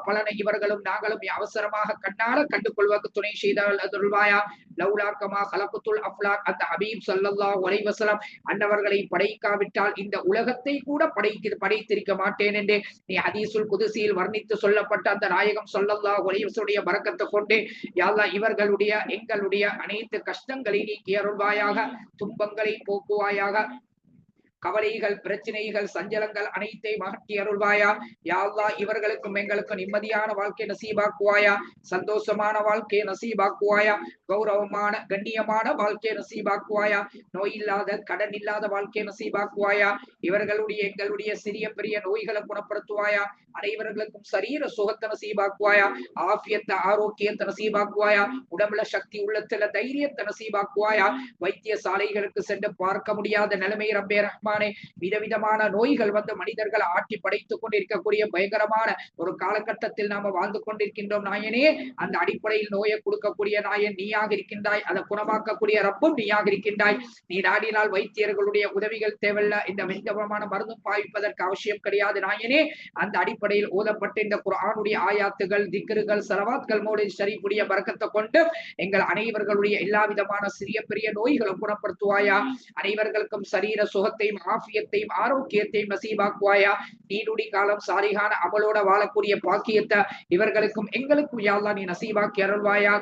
பலனை இவர்களும் நாங்களும் அவசரமாக கண்ணால கண்டு கொள்வதற்கு துணை செய்தல்வாயா. லௌலாக்கமா ஹலகுத்துல் அஃப்லாக் அந்த ஹபீப் ஸல்லல்லாஹு அலைஹி வஸல்லம் அன்னவர்களை படைக்காவிட்டால் இந்த உலகத்தை கூட படைத்திருக்க மாட்டேன் என்று நீ ஹதீஸுல் குதுஸியில் வர்ணித்து சொல்லப்பட்ட அந்த நாயகம் ஸல்லல்லாஹு அலைஹி வஸல்லம் பரக்கத்தை கொண்டு யா அல்லாஹ் இவர்களுடைய எங்களுடைய அனைத்து கஷ்டங்களை நீக்கி அருள்வாயாக. துன்பங்களை போக்குவாயாக. கவலைகள், பிரச்சனைகள், சஞ்சலங்கள் அனைத்தையும் அகற்றி அருள்வாயா. யா அல்லாஹ் இவர்களுக்கும் எங்களுக்கும் நிம்மதியான வாழ்க்கை நசீபாக்குவாயா, சந்தோஷமான வாழ்க்கையை நசீபாக்குவாயா, கௌரவமான கண்ணியமான வாழ்க்கையை நசீபாக்குவாயா, நோய் இல்லாத கடன் இல்லாத வாழ்க்கையை நசீபாக்குவாயா. இவர்களுடைய எங்களுடைய சிறிய பெரிய நோய்களை குணப்படுத்துவாயா. அனைவர்களுக்கும் சரீர சுகத்தை நசீபாக்குவாயா, ஆஃபியத்தை ஆரோக்கியத்தை நசீபாக்குவாயா, உடம்புல சக்தி உள்ளத்துல தைரியத்தை நசீபாக்குவாயா. வைத்தியசாலைகளுக்கு சென்று பார்க்க முடியாத நிலைமை ரப்பே ரஹ்மானே, விதவிதமான நோய்கள் வந்து மனிதர்கள் ஆட்டி படைத்துக் கொண்டிருக்கக்கூடிய பயங்கரமான ஒரு காலகட்டத்தில் நாம வாழ்ந்து கொண்டிருக்கின்றோம் நாயனே. அந்த அடிப்படையில் நோயை கொடுக்கக்கூடிய நாயன் நீயாக இருக்கின்றாய், அதை குணமாக்கக்கூடிய ரப்பும் நீயாக இருக்கின்றாய். நீ நாடினால் வைத்தியர்களுடைய உதவிகள் தேவையில்ல, இந்த விதமான மருந்தும் பாவிப்பதற்கு அவசியம் கிடையாது நாயனே. அந்த அடிப்படையில் ஓதப்பட்ட இந்த குர்ஆனுடைய ஆயாத்துகள், திக்ருகள், ஸலவாத்கள் மௌலித் ஷரீஃபுடைய பரக்கத்தை கொண்டு எங்கள் அனைவர்களுடைய எல்லா விதமான சிறிய பெரிய நோய்களை குணப்படுத்துவாயா. அனைவர்களுக்கும் சரீர சுகத்தையும் ஆஃபியத்தையும் ஆரோக்கியத்தையும் நசீபாக்குவாயா. நீடுடி காலம் சாரிகான அமலோட வாழக்கூடிய பாக்கியத்தை இவர்களுக்கும் எங்களுக்கும் யா அல்லாஹ் நீ நசீபாக்கி அருள்வாயா.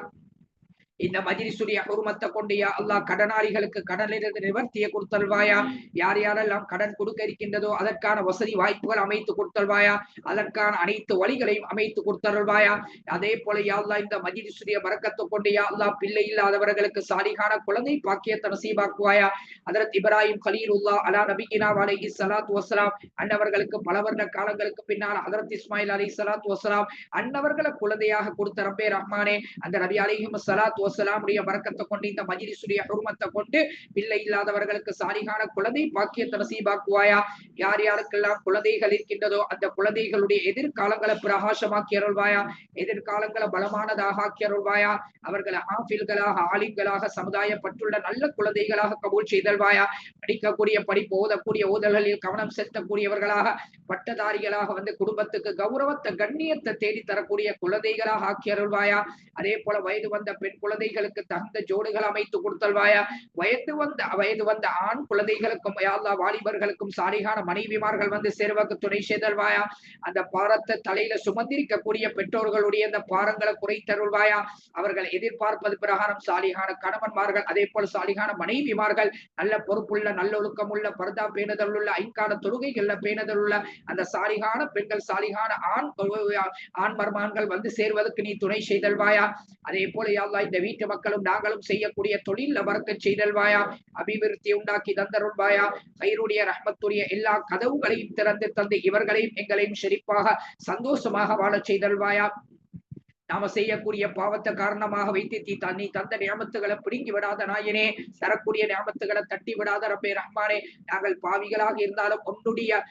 இந்த மஜ்லிஸுடைய ஹுர்மத்தை கொண்டு யா அல்லாஹ் கடனாளிகளுக்கு கடனிலிருந்து நிவர்த்தியை கொடுத்தல்வாயா. யார் யாரெல்லாம் கடன் கொடுக்க இருக்கின்றதோ அதற்கான வசதி வாய்ப்புகள் அமைத்து கொடுத்தல்வாயா, அதற்கான அனைத்து வழிகளையும் அமைத்து கொடுத்தல்வாயா. அதே போல யா அல்லாஹ் இந்த மஜ்லிஸுடைய பரக்கத்தை கொண்டு யா அல்லாஹ் பிள்ளை இல்லாதவர்களுக்கு சாலிகான குழந்தை பாக்கியத்தை நசீபாக்குவாயா. ஹஜ்ரத் இப்ராஹிம் கலீலுல்லாஹ் அலா நபியினா அலைஹி ஸலாத்து வஸலாம் அன்னவர்களுக்கு பல வருட காலங்களுக்கு பின்னால் ஹஜ்ரத் இஸ்மாயில் அலைஹி ஸலாத்து வஸலாம் அன்னவர்களை குழந்தையாக கொடுத்த ரப்பே ரஹ்மானே, அந்த நபி அலைஹி ஸலாத்து வஸலாமுடைய பரக்கத்தை கொண்டு இந்த மஜ்லிஸுடைய ஹுர்மத்தை கொண்டு பிள்ளை இல்லாதவர்களுக்கு சாலிகான குழந்தை பாக்கியத்தை நசீபாக்குவாயா. யார் யாருக்கெல்லாம் குழந்தைகள் இருக்கின்றதோ அந்த குழந்தைகளுடைய எதிர்காலங்களை பிரகாசமாக்கி அருள்வாயா, எதிர்காலங்களை பலமானதாக ஆக்கி அருள்வாயா. அவர்களை ஆஃபில்களாக ஆலிம்களாக சமுதாயப்பட்டுள்ள நல்ல குழந்தைகளாக கபூல் செய்தல்வாயா. படிக்கக்கூடிய படிப்பு, ஓதக்கூடிய ஓதல்களில் கவனம் செலுத்தக்கூடியவர்களாக, பட்டதாரிகளாக வந்து குடும்பத்துக்கு கௌரவத்தை கண்ணியத்தை தேடி தரக்கூடிய குழந்தைகளாக ஆக்கி அருள்வாயா. அதே போல வயது வந்த பெண் குழந்தைகளுக்கு தகுந்த ஜோடுகள் அமைத்து கொடுத்தல்வாயா. வயது வந்த ஆண் குழந்தைகளுக்கும் யா அல்லாஹ் வாலிபர்களுக்கும் சாலிகான மனைவிமார்கள் வந்து சேர்வதற்கு துணை செய்தல்வாயா. அந்த பாரத்தை தலையில சுமந்திருக்கக்கூடிய பெற்றோர்களுடைய அந்த பாரங்களை குறைத்தருள்வாயா. அவர்கள் எதிர்பார்ப்பது பிரகாரம் சாலிகான கணவன்மார்கள், அதே போல சாலிகான மனைவிமார்கள், நல்ல பொறுப்புள்ள நல்லொழுக்கம் உள்ள பர்தா பேணுதல் உள்ள ஐங்கால தொழுகைகள்ல பேணுதல் உள்ள அந்த சாலிகான பெண்கள், சாலிகான ஆண் மர்மான்கள் வந்து சேர்வதற்கு நீ துணை செய்தல்வாயா. அதே போல யா அல்லாஹ் இந்த வீட்டு மக்களும் நாங்களும் செய்யக்கூடிய தொழில பரக்கத் செய்தல்வாயா, அபிவிருத்தி உண்டாக்கி தந்தருள்வாயா. கைருடைய ரஹ்மத்துடைய எல்லா கதவுகளையும் திறந்து தந்து இவர்களையும் எங்களையும் செழிப்பாக சந்தோஷமாக வாழச் செய்தல்வாயா. நாம செய்யக்கூடிய பாவத்தை காரணமாக வைத்து நீ தந்த நியமத்துகளை பிடுங்கி விடாத நாயனே, தரக்கூடிய நியமத்துகளை தட்டி விடாத ரப்பே ரஹ்மானே. நாங்கள் பாவிகளாக இருந்தாலும் உன்னுடைய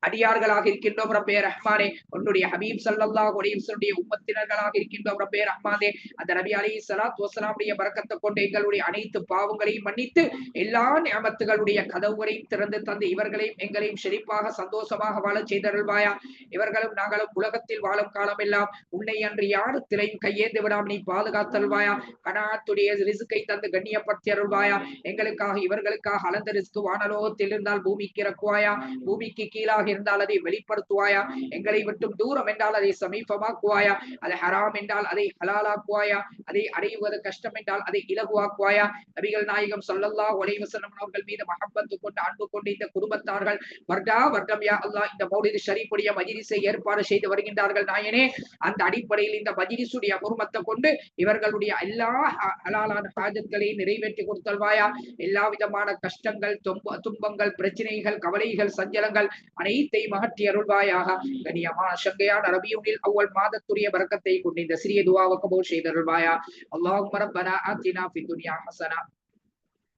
அடியார்களாக இருக்கின்றோம் ரப்பே ரஹ்மானே. உன்னுடைய ஹபீப் ஸல்லல்லாஹு அலைஹி வஸல்லம் உம்மத்தினர்களாக இருக்கின்றோம் ரப்பே ரஹ்மானே. அந்த நபி அலைஹி ஸலாத்து வஸலாமுடைய பரக்கத்தை கொண்டு எங்களுடைய அனைத்து பாவங்களையும் மன்னித்து எல்லா நியமத்துகளுடைய கதவுகளையும் திறந்து தந்து இவர்களையும் எங்களையும் செழிப்பாக சந்தோஷமாக வாழச் செய்தருள்வாயா. இவர்களும் நாங்களும் உலகத்தில் வாழும் காலமெல்லாம் உன்னை அன்று யாருத்திலையும் கையேந்து விடாமல் நீ பாதுகாத்தல்வாயா. கனாத்துடைய ரிஸ்கை தந்து கண்ணியப்படுத்தி அருள்வாயா. எங்களுக்காக இவர்களுக்காக அளந்த ரிஸ்க் வானலோகத்தில் இருந்தால் பூமிக்கு இறக்குவாயா, பூமிக்கு கீழாக இருந்தால் அதை வெளிப்படுத்துவாயா. எங்களை விட்டும் தூரம் என்றால் அதை சமீபமாக்குவாயா. அது ஹராம் என்றால் அதை ஹலாலாக்குவாயா. அதை அடைவது கஷ்டம் என்றால் அதை இலகுவாக்குவாயா. நபிகள் நாயகம் ஸல்லல்லாஹு அலைஹி வஸல்லம் அவர்கள் மீது மஹப்பத்து கொண்டு அன்பு கொண்டு இந்த குடும்பத்தார்கள் வருடா வருடம் யா அல்லாஹ் இந்த மௌலிது ஷரீஃபுடைய மஜ்லிஸை ஏற்பாடு செய்து வருகின்றார்கள் நாயனே. அந்த அடிப்படையில் இந்த மஜ்லிஸுடைய ஹுர்மத்தை கொண்டு இவர்களுடைய எல்லா ஹலாலான ஹாஜத்களையும் நிறைவேற்றி கொடுத்தல்வாயா. எல்லா விதமான கஷ்டங்கள், துன்பங்கள், பிரச்சனைகள், கவலைகள், சஞ்சலங்கள் அனைத்தையும் அகற்றி அருள்வாயாக. கண்ணியமான சங்கையான ரபியுனில் அவ்வல் மாதத்துடைய பரக்கத்தை கொண்டு இந்த சிறிய துஆவை கபூல் செய்தருள்வாயா. அல்லாஹும்ம ரப்பனா ஆத்தினா ஃபித் துன்யா ஹஸனா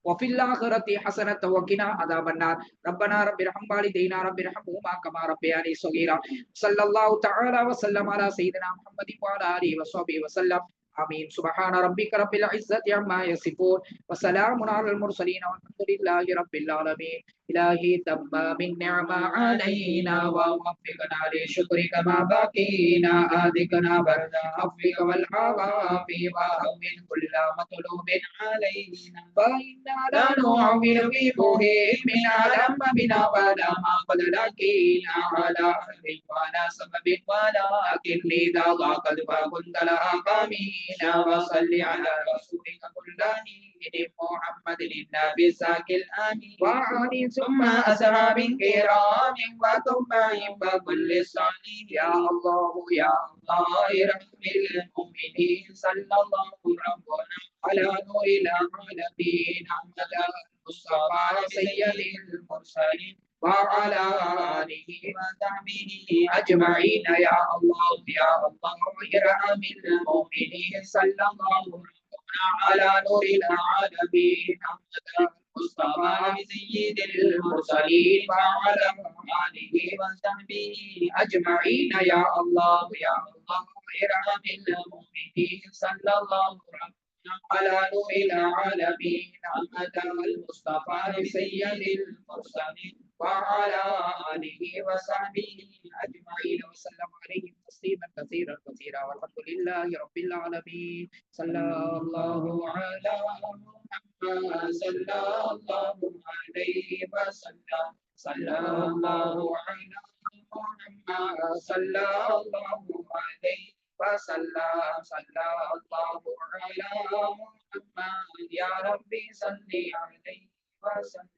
وفي الآخرة حسنة وقنا عذاب النار ربنا رب ارحم والدينا رب ارحمهما كما ربياني صغيرا صلى الله تعالى وسلم على سيدنا محمد وعلى آله وصحبه وسلم آمين. سبحان ربك رب العزة عما يصفون وسلام على المرسلين والحمد لله رب العالمين. إلهي تمام النعمة علينا ووفقنا لشكرك ما بقينا آذكنا برد عفوك والعافي وهون كل مطلوب علينا فإنا لا نعمل في مهمنا لم بنا ولا ما قد لقينا على أرض ولا سبب ولكن إذا ضاقت فكنت لها قامينا وصل على رسولك كل محمد النبي الزاكي الآمين وعلي ثم أصحاب كرام وتبعهم وكل صالح يا الله يا الله رب المؤمنين صلى الله ربنا على نور العالمين أحمد المصطفى سيد المرسلين وعلى آله وصحبه أجمعين يا الله يا الله ارحم المؤمنين صلى الله على نور العالمين أحمد المصطفى سيد المرسلين وعلى آله وصحبه أجمعين يا الله يا الله ارحم المؤمنين صلى الله على نور العالمين أحمد المصطفى سيد المرسلين وعلى آله وصحبه أجمعين وسلم عليهم تسليما كثيرا كثيرا والحمد لله رب العالمين صلى الله على محمد صلى الله عليه وسلم صلى الله على محمد صلى الله عليه وسلم صلى الله على محمد يا ربي صل عليه وسلم.